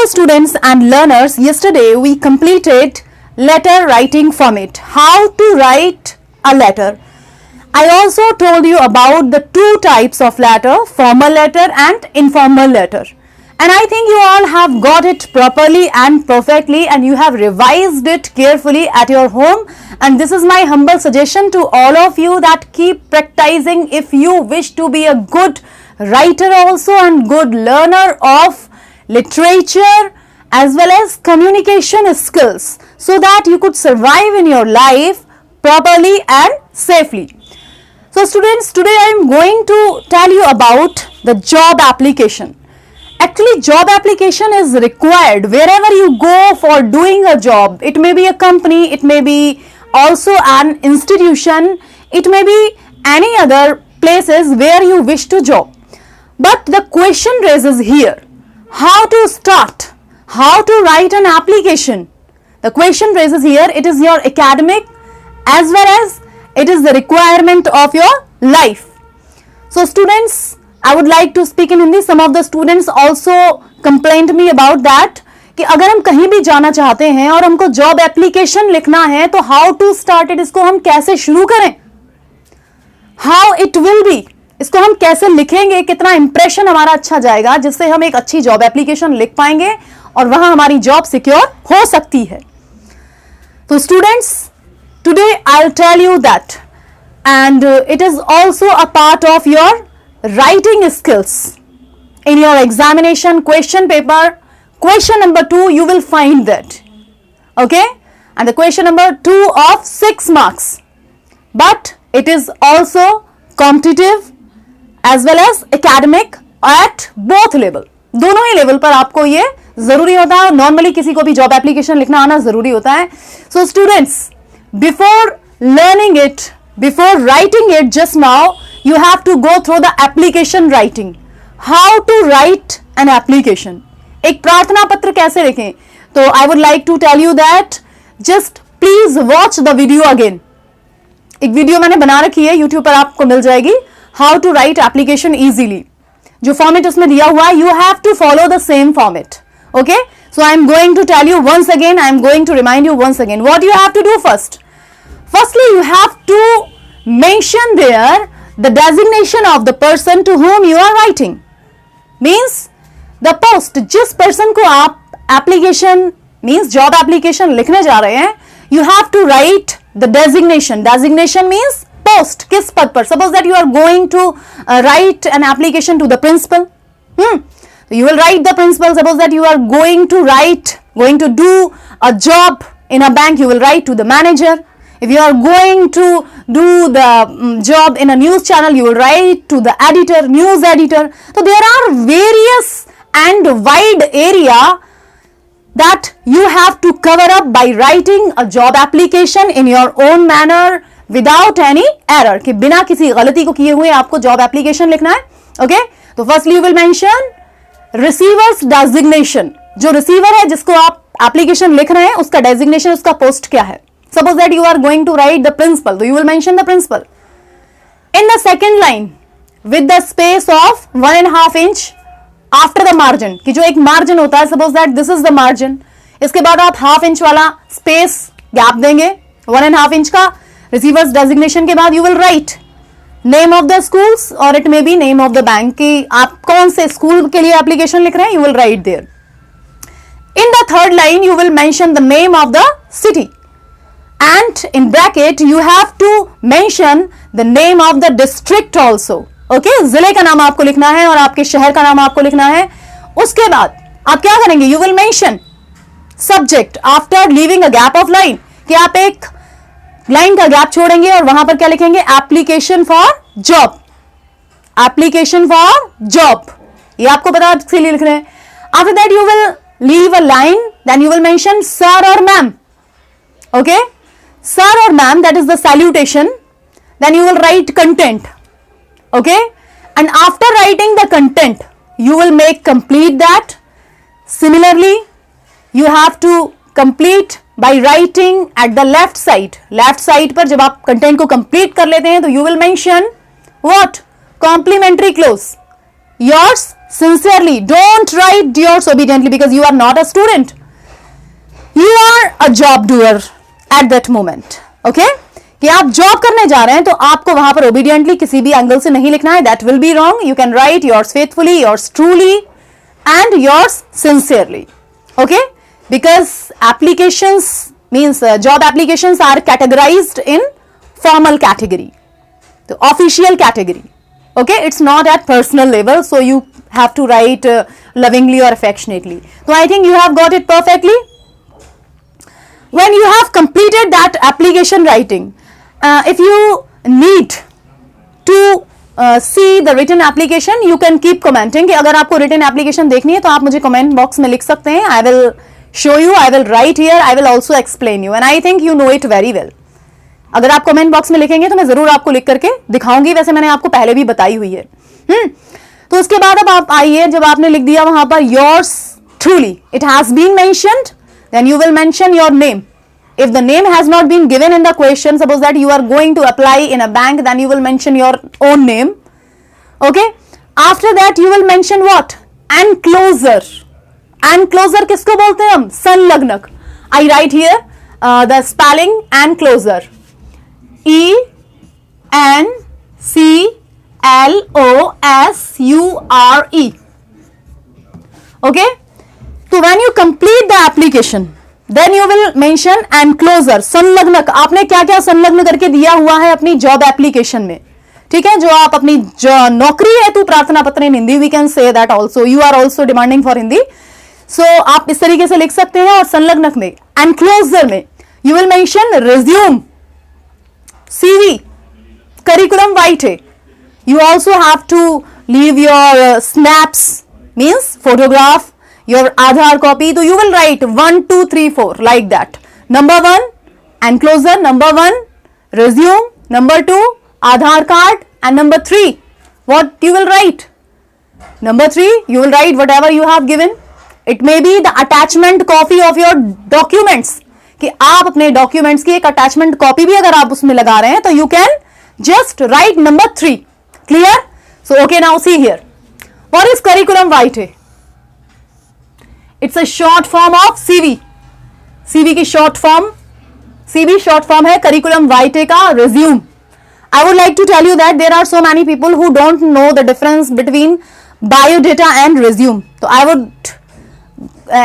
Hello students and learners, yesterday we completed letter writing format. How to write a letter. I also told you about the two types of letter, formal letter and informal letter. And I think you all have got it properly and perfectly and you have revised it carefully at your home. And this is my humble suggestion to all of you that keep practicing if you wish to be a good writer also and good learner of literature as well as communication skills so that you could survive in your life properly and safely. So students, today I am going to tell you about the job application. Actually, job application is required wherever you go for doing a job. It may be a company, it may be also an institution, it may be any other places where you wish to job. But the question raises here, how to start, how to write an application. The question raises here, it is your academic as well as it is the requirement of your life. So students, I would like to speak in Hindi. Some of the students also complained me about that कि अगर हम कहीं भी जाना चाहते हैं और हमको जॉब एप्लीकेशन लिखना है तो हाउ टू स्टार्ट इट, इसको हम कैसे शुरू करें, हाउ इट विल बी, इसको हम कैसे लिखेंगे, कितना इंप्रेशन हमारा अच्छा जाएगा जिससे हम एक अच्छी जॉब एप्लीकेशन लिख पाएंगे और वहां हमारी जॉब सिक्योर हो सकती है. तो students, today I will tell you that and it is also a part of your writing skills. In your examination question paper, question number 2 you will find that, okay, and the question number 2 of 6 marks, but it is also competitive as well as academic at both level. दोनों ही level पर आपको ये जरूरी होता है. Normally किसी को भी जॉब एप्लीकेशन लिखना आना जरूरी होता है. So students, before learning it, before writing it, just now you have to go through the application writing. How to write an application. एक प्रार्थना पत्र कैसे लिखें. तो I would like to tell you that just please watch the video again. एक video मैंने बना रखी है, YouTube पर आपको मिल जाएगी. How to write application easily. जो फॉर्मेट उसमें दिया हुआ है, you have to follow the same format. Okay? So I am going to tell you once again, I am going to remind you once again. What you have to do first? Firstly, you have to mention there the designation of the person to whom you are writing. Means the post, जिस person को आप application means job application लिखने जा रहे हैं, you have to write the designation. Designation means post, किस पद पर. Suppose that you are going to write an application to the principal. You will write the principal. Suppose that you are going to do a job in a bank, you will write to the manager. If you are going to do the job in a news channel, you will write to the editor, news editor. So there are various and wide area that you have to cover up by writing a job application in your own manner without any error. कि बिना किसी गलती को किए हुए आपको job application लिखना है. Okay? तो firstly you will mention receiver's designation. जो receiver है जिसको आप application लिख रहे हैं उसका designation, उसका post क्या है. Suppose that you are going to write the principal, so you will mention the principal. In the second line, with the space of 1.5 inch after the margin, कि जो एक margin होता है, suppose that this is the margin, इसके बाद आप half inch वाला space gap देंगे, 1.5 inch का. Receiver's designation के बाद you will write name of the schools or it may be name of the bank, कि आप कौन से school के लिए application लिख रहे हैं, you will write there. In the third line, you will mention the name of the city. And in bracket you have to mention the name of the district also. Okay? जिले का नाम आपको लिखना है और आपके शहर का नाम आपको लिखना है. उसके बाद आप क्या करेंगे, you will mention subject after leaving a gap of line, कि आप एक लाइन का गैप छोड़ेंगे और वहां पर क्या लिखेंगे, application for job. Application for job. ये आपको पता है इसलिए लिख रहे हैं. After that you will leave a line, then you will mention sir or ma'am. Okay? Sir or ma'am, that is the salutation. Then you will write content. Okay? And after writing the content, you will make complete that. Similarly, you have to complete by writing at the left side. Left side पर जब आप content को complete कर लेते हैं तो you will mention what? Complimentary clause. Yours sincerely. Don't write yours obediently because you are not a student. You are a job doer at that moment. Okay? कि आप जॉब करने जा रहे हैं तो आपको वहां पर obediently किसी भी एंगल से नहीं लिखना है. That will be wrong. You can write yours faithfully, yours truly, and yours sincerely. Okay? Because applications means job applications are categorized in formal category, the official category. Okay, it's not at personal level, so you have to write lovingly or affectionately. So I think you have got it perfectly. When you have completed that application writing, if you need to see the written application, you can keep commenting. कि अगर आपको written application देखनी है तो आप मुझे comment box में लिख सकते हैं. I will show you, I will write here, I will also explain you, and I think you know it very well. अगर आप कमेंट बॉक्स में लिखेंगे तो मैं जरूर आपको लिख करके दिखाऊंगी. वैसे मैंने आपको पहले भी बताई हुई है. तो उसके बाद अब आप आइए, जब आपने लिख दिया वहां पर yours truly, it has been mentioned, then you will mention your name. If the name has not been given in the question, suppose that you are going to apply in a bank, then you will mention your own name. Okay? After that you will mention what? Encloser. Encloser किसको बोलते हैं हम? संलग्नक. I write here the spelling encloser. ENCLOSURE. Okay? So when you complete the application, then you will mention encloser. संलग्नक, आपने क्या क्या संलग्न करके दिया हुआ है अपनी जॉब एप्लीकेशन में. ठीक है, जो आप अपनी नौकरी हेतु प्रार्थना पत्र in Hindi, we can say that also, you are also demanding for Hindi, so आप इस तरीके से लिख सकते हैं. और संलग्नक में, एनक्लोजर में, you will mention resume, CV, curriculum vitae. You also have to leave your snaps, means photograph, your Aadhaar copy. So you will write 1, 2, 3, 4 like that. Number 1, enclosure. Number 1, resume. Number 2, Aadhaar card. And number 3, what you will write? Number 3, you will write whatever you have given. It may be the attachment copy of your documents. कि आप अपने documents की एक attachment copy भी अगर आप उसमें लगा रहे हैं तो you can just write number 3. Clear? So okay, now see here, what is curriculum vitae? It's a short form of CV. CV की short form, CV short form है करिकुलम वाइटे का resume. I would like to tell you that there are so many people who don't know the difference between biodata and resume. तो I would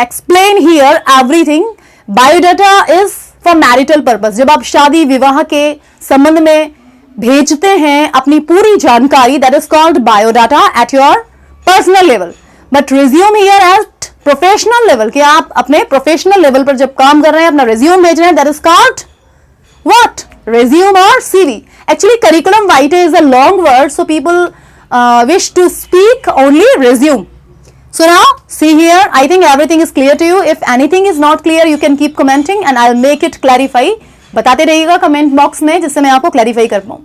explain here everything. Biodata is for marital purpose. जब आप शादी विवाह के संबंध में भेजते हैं अपनी पूरी जानकारी, that is called biodata at your personal level. But resume here eight professional level, कि आप अपने प्रोफेशनल लेवल पर जब काम कर रहे हैं, अपना रिज्यूम भेज रहे हैं, that is called what? Resume और CV. Actually curriculum vitae is a long word, so people wish to speak only resume. So now see here, I think everything is clear to you. If anything is not clear, you can keep commenting and I'll make it clarify. बताते रहिएगा comment box में जिससे मैं आपको clarify कर पाऊँ.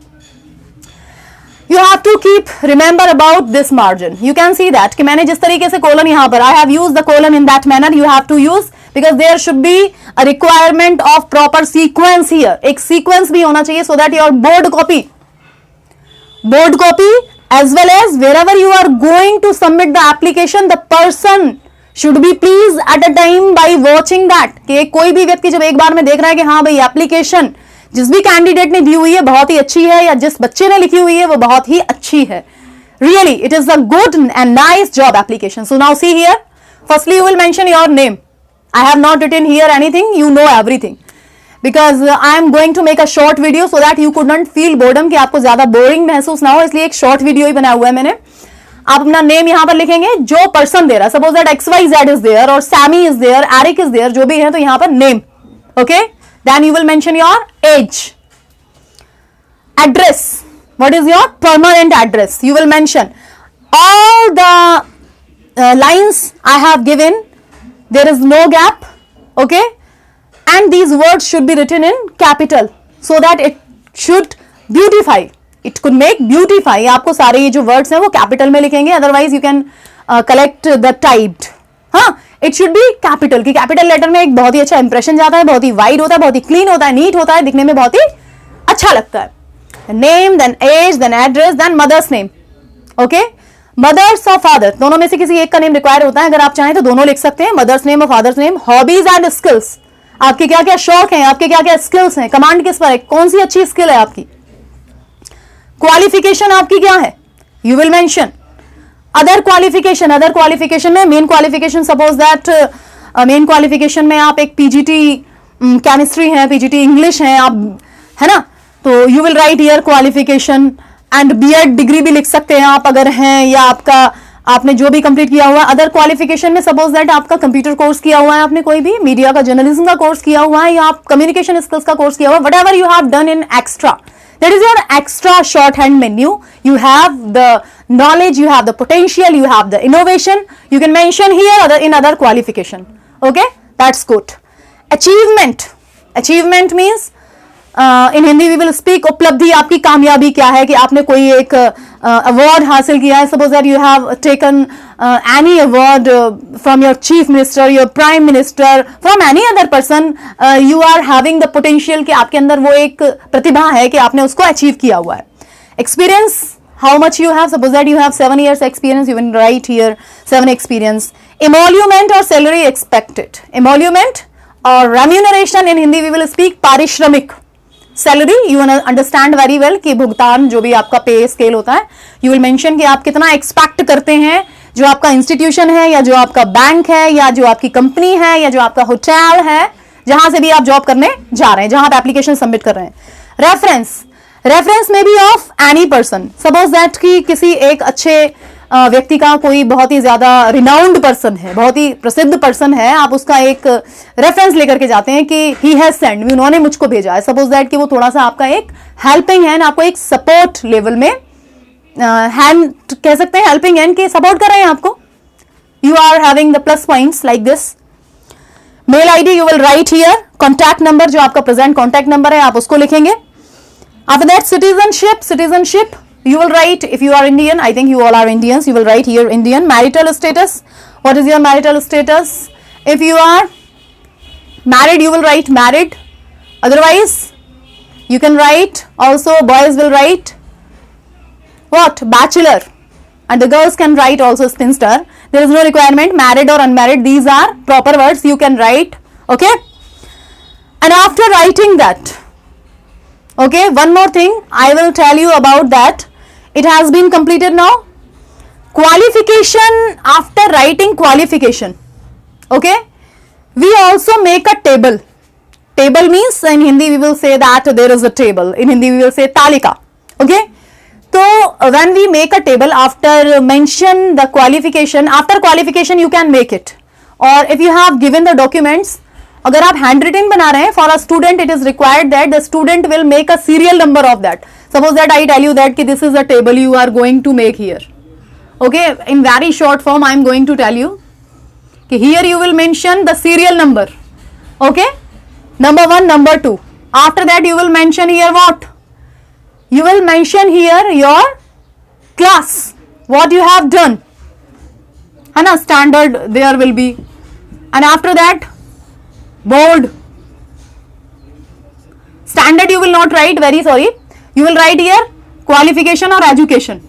You have to keep remember about this margin. You can see that कि मैंने जिस तरीके से कोलन यहाँ पर, I have used the colon in that manner. You have to use because there should be a requirement of proper sequence here. एक sequence भी होना चाहिए so that your board copy as well as wherever you are going to submit the application, the person should be pleased at a time by watching that. कि कोई भी व्यक्ति जब एक बार में देख रहा है कि हाँ भाई एप्लीकेशन जिस भी कैंडिडेट ने दी हुई है बहुत ही अच्छी है, या जिस बच्चे ने लिखी हुई है वो बहुत ही अच्छी है. Really, it is a good and nice job application. So now see here. Firstly, you will mention your name. I have not written here anything. You know everything. Because I am going to make a short video so that you could not feel boredom, कि आपको ज्यादा boring महसूस ना हो, इसलिए एक short video ही बनाया हुआ है मैंने. आप अपना नेम यहाँ पर लिखेंगे जो पर्सन दे रहा है. Suppose that XYZ is there और Sammy is there, Eric is there, जो भी है, तो यहाँ पर name. Okay, then you will mention your age. Address, what is your permanent address? You will mention all the lines I have given, there is no gap. Okay, and these words should be written in capital so that it should beautify, it could make beautify. आपको सारे ये जो words हैं वो capital में लिखेंगे, otherwise you can collect the typed. हाँ, it should be capital, कि capital letter में एक बहुत ही अच्छा impression जाता है, बहुत ही wide होता है, बहुत ही clean होता है, neat होता है, दिखने में बहुत ही अच्छा लगता है. Name, then age, then address, then mother's name. Okay, mother's और फादर दोनों में से किसी एक का नेम रिक्वायर होता है, अगर आप चाहें तो दोनों लिख सकते हैं, मदर्स नेम और father's name. Hobbies and skills, आपके क्या क्या शौक हैं, आपके क्या क्या स्किल्स हैं, कमांड किस पर है, कौन सी अच्छी स्किल है आपकी। क्वालिफिकेशन आपकी क्या है, you will mention. Other qualification, other qualification में main qualification, suppose that main qualification में आप एक पीजीटी केमिस्ट्री है, पीजीटी इंग्लिश है आप, है ना, तो you will write here qualification. And BEd degree भी लिख सकते हैं आप अगर हैं, या आपका आपने जो भी कंप्लीट किया हुआ है। अदर क्वालिफिकेशन में सपोज दैट आपका कंप्यूटर कोर्स किया हुआ है, आपने कोई भी मीडिया का जर्नलिज्म का कोर्स किया हुआ है, या आप कम्युनिकेशन स्किल्स का कोर्स किया हुआ है, what ever you have done in extra, that is your extra shorthand menu. You have the knowledge, you have the potential, you have the innovation, you can mention here in other qualification. Okay, that's good. Achievement, achievement means in Hindi we will speak उपलब्धि, आपकी कामयाबी क्या है, कि आपने कोई एक award हासिल किया है, suppose that you have taken any award from your chief minister, your prime minister, from any other person, you are having the potential कि आपके अंदर वो एक प्रतिभा है कि आपने उसको अचीव किया हुआ है। Experience, how much you have, suppose that you have 7 years experience, you will write here 7 experience. Emolument or salary expected, emolument or remuneration in Hindi we will speak पारिश्रमिक। Salary you understand very well कि भुगतान जो भी आपका पे scale होता है, you will mention कि आप कितना एक्सपेक्ट करते हैं, जो आपका इंस्टीट्यूशन है, या जो आपका बैंक है, या जो आपकी कंपनी है, या जो आपका होटल है, जहां से भी आप जॉब करने जा रहे हैं, जहां आप एप्लीकेशन सबमिट कर रहे हैं। रेफरेंस, रेफरेंस में भी of any person, suppose that कि किसी एक अच्छे व्यक्ति का कोई बहुत ही ज्यादा रिनाउंड पर्सन है, बहुत ही प्रसिद्ध पर्सन है, आप उसका एक रेफरेंस लेकर के जाते हैं कि ही हैज सेंड मी, उन्होंने मुझको भेजा है, सपोज दैट कि वो थोड़ा सा आपका एक हेल्पिंग हैंड, आपको एक सपोर्ट लेवल में हैंड कह सकते हैं, हेल्पिंग हैंड के सपोर्ट कर रहे हैं आपको, you are having the plus points like this. Mail ID you will write here, contact number जो आपका प्रेजेंट कॉन्टैक्ट नंबर है आप उसको लिखेंगे। After that citizenship, citizenship you will write, if you are Indian, I think you all are Indians, you will write here Indian। Marital status, what is your marital status, if you are married you will write married, otherwise you can write also, boys will write what, bachelor, and the girls can write also spinster, there is no requirement married or unmarried, these are proper words you can write, okay। And after writing that, okay, one more thing I will tell you about that, it has been completed now। Qualification, after writing qualification, okay, we also make a table, table means in Hindi we will say that there is a table, in Hindi we will say talika, okay। So when we make a table, after mention the qualification, after qualification you can make it, or if you have given the documents, अगर आप hand written बना रहे हैं for a student, it is required that the student will make a serial number of that. Suppose that I tell you that कि this is a table you are going to make here, okay, in very short form I am going to tell you कि here you will mention the serial number, okay, number 1, number 2, after that you will mention here what? You will mention here your class, what you have done, है ना, standard there will be, and after that board. Standard you will not write, very sorry, you will write here qualification or education.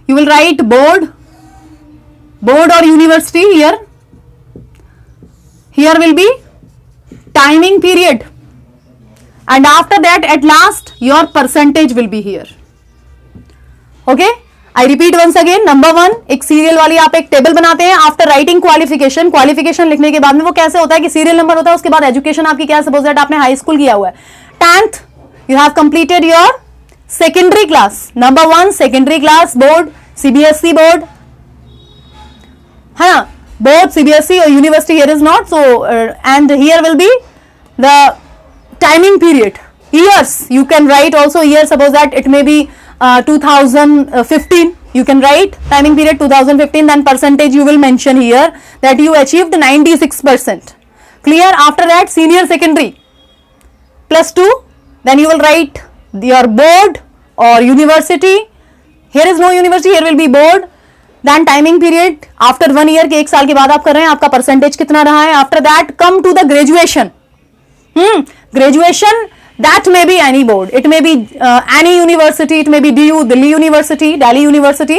You will write board or university here. Here will be timing period, and after that at last your percentage will be here. Okay, I repeat once again. Number 1, एक serial वाली आप एक table बनाते हैं after writing qualification. Qualification लिखने के बाद में वो कैसे होता है कि सीरियल नंबर होता है, उसके बाद एजुकेशन आपकी क्या है, सपोज दैट आपने हाई स्कूल किया हुआ है, 10th you have completed your secondary class. Number 1 secondary class board, CBSE board, है ना, both CBSE or university here is not, so and here will be the timing period, years you can write also year, suppose that it may be 2015, you can write timing period 2015, then percentage you will mention here that you achieved 96%. Clear? After that senior secondary plus 2, then you will write your board or university. Here is no university, here will be board. Then timing period after 1 year के 1 साल के बाद आप कर रहे हैं, आपका percentage कितना रहा है. After that come to the graduation. Graduation that may be any board, it may be any university, it may be DU, Delhi University, Delhi University,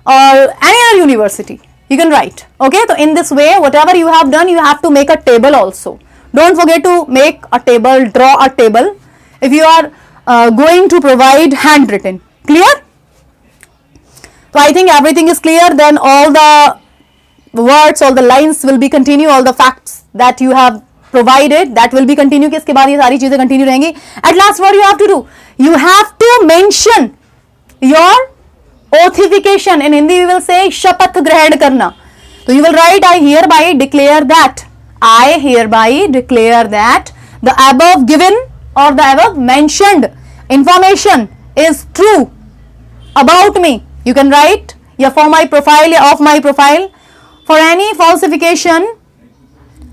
or any other university. You can write. Okay, so in this way, whatever you have done, you have to make a table also. Don't forget to make a table, draw a table if you are going to provide handwritten. Clear? So I think everything is clear. Then all the words, all the lines will be continue, all the facts that you have provided, that will be continue. किसके बाद ये सारी चीजें continue रहेंगी. At last, what you have to do? You have to mention your oathification. In Hindi we will say शपथ ग्रहण करना. So you will write, I hereby declare that. I hereby declare that the above given or the above mentioned information is true about me. You can write, yeah, for my profile, yeah, of my profile. For any falsification,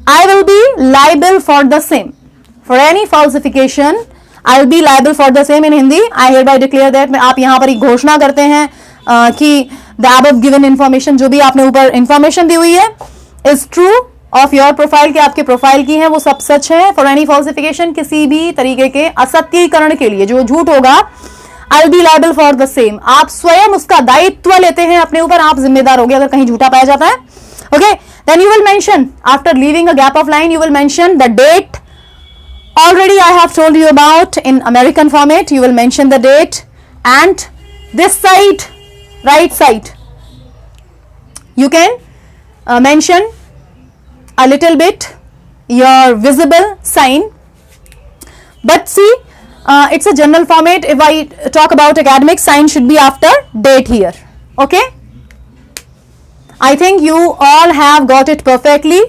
I will be liable for the same. For any falsification, I will be liable for the same. In Hindi, I hereby declare that. आप यहाँ पर एक घोषणा करते हैं कि the above given information, जो भी आपने ऊपर information दी हुई है, is true of your profile, कि आपके प्रोफाइल की है वो सब सच है. For any falsification, किसी भी तरीके के असत्यीकरण के लिए जो झूठ होगा, I'll be liable for the same. आप स्वयं उसका दायित्व लेते हैं अपने ऊपर, आप जिम्मेदार होगे अगर कहीं झूठा पाया जाता है. Okay, then you will mention, after leaving a gap of line, you will mention the date. Already I have told you about in American format. You will mention the date and this side, right side, you can mention a little bit your visible sign. But see, it's a general format. If I talk about academic, sign should be after date here. Okay, I think you all have got it perfectly.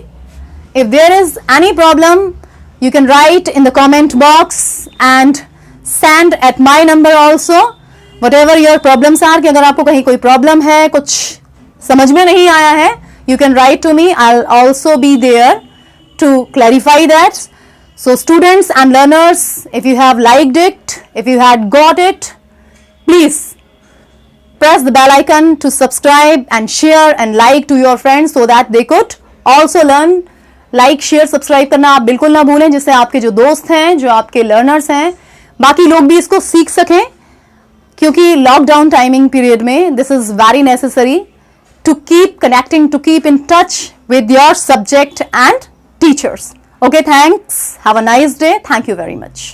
If there is any problem, you can write in the comment box and send at my number also. Whatever your problems are, कि अगर आपको कहीं कोई problem है, कुछ समझ में नहीं आया है, you can write to me. I'll also be there to clarify that. So students and learners, if you have liked it, if you had got it, please press the bell icon to subscribe and share and like to your friends so that they could also learn. Like, share, subscribe करना आप बिल्कुल ना भूलें, जिससे आपके जो दोस्त हैं, जो आपके लर्नर्स हैं, बाकी लोग भी इसको सीख सकें, क्योंकि लॉकडाउन टाइमिंग पीरियड में this is very necessary to keep connecting, to keep in touch with your subject and teachers. Okay, thanks. Have a nice day. Thank you very much.